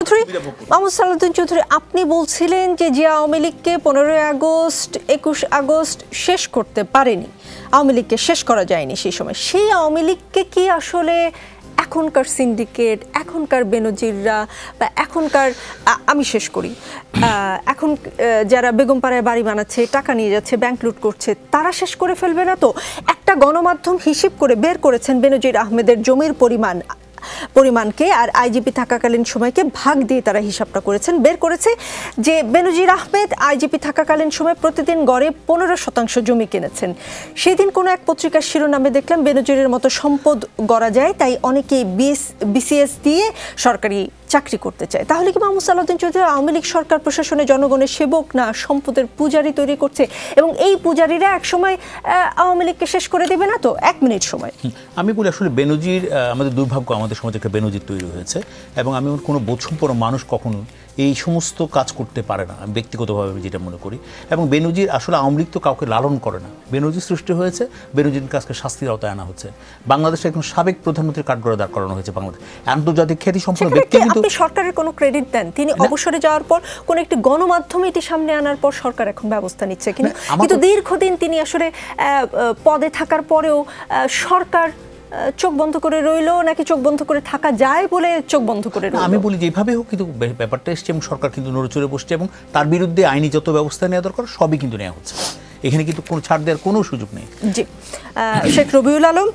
চৌধুরী, মোহাম্মদ সালাউদ্দিন চৌধুরী, আপনি বলছিলেন যে আওয়ামী লীগকে 15 আগস্ট 21 আগস্ট শেষ করতে পারেনি, আওয়ামী লীগকে শেষ করা যায়নি সেই সময়। সেই আওয়ামী লীগকে কি আসলে এখনকার সিন্ডিকেট, এখনকার বেনজিররা বা এখনকার, আমি শেষ করি, এখন যারা বেগমপাড়ায় বাড়ি বানাচ্ছে, টাকা নিয়ে যাচ্ছে, ব্যাংক লুট করছে, তারা শেষ করে ফেলবে না তো? একটা গণমাধ্যম হিসেব করে বের করেছেন বেনজির আহমেদের জমির পরিমাণকে আর আইজিপি থাকাকালীন সময়কে ভাগ দিয়ে তারা হিসাবটা করেছেন, বের করেছে যে বেনজির আহমেদ আইজিপি থাকাকালীন সময় প্রতিদিন গড়ে 15% জমি কিনেছেন। সেদিন কোনো এক পত্রিকার শিরোনামে দেখলাম বেনজিরের মতো সম্পদ গড়া যায়, তাই অনেকেই বিসিএস দিয়ে সরকারি চাকরি করতে চায়। তাহলে কি মোহাম্মদ সালাউদ্দিন চৌধুরী আওয়ামী লীগ সরকার প্রশাসনে জনগণের সেবক না, সম্পদের পূজারি তৈরি করছে, এবং এই পূজারীরা একসময় আওয়ামী লীগকে শেষ করে দেবে না তো? 1 মিনিট সময়। আমি বলি আসলে বেনজির, আমাদের দুর্ভাগ্য, আমাদের সমাজে একটা বেনজির তৈরি হয়েছে, এবং আমি কোনো বোধসম্পন্ন মানুষ কখনো এই সমস্ত কাজ করতে পারে না, আমি ব্যক্তিগতভাবে যেটা মনে করি। এবং বেনজির আসলে আওয়ামী লীগ তো কাউকে লালন করে না, বেনজির সৃষ্টি হয়েছে, বেনজির কাজকে শাস্তির আওতায় আনা হচ্ছে। বাংলাদেশের একজন সাবেক প্রধানমন্ত্রীর কাঠগড়ায় দাঁড় করানো হয়েছে বাংলাদেশ, আন্তর্জাতিক খ্যাতি সম্পন্ন ব্যক্তি। কিন্তু আপনি সরকারের কোনো ক্রেডিট দেন? তিনি অবসরে যাওয়ার পর কোন একটি গণমাধ্যম এটি সামনে আনার পর সরকার এখন ব্যবস্থা নিচ্ছে, কিন্তু দীর্ঘদিন তিনি আসলে পদে থাকার পরেও সরকার চোখ বন্ধ করে রইল, নাকি চোখ বন্ধ করে থাকা যায় বলে চোখ বন্ধ করে রইল? আমি বলি যেভাবে হোক কিন্তু ব্যাপারটা এসছে, এবং সরকার কিন্তু নড়েচড়ে বসছে, এবং তার বিরুদ্ধে আইনি যত ব্যবস্থা নেওয়া দরকার সবই কিন্তু নেওয়া হচ্ছে। এখানে কিন্তু কোনো ছাড় দেওয়ার কোনো সুযোগ নেই। জি, শেখ রবিউল আলম,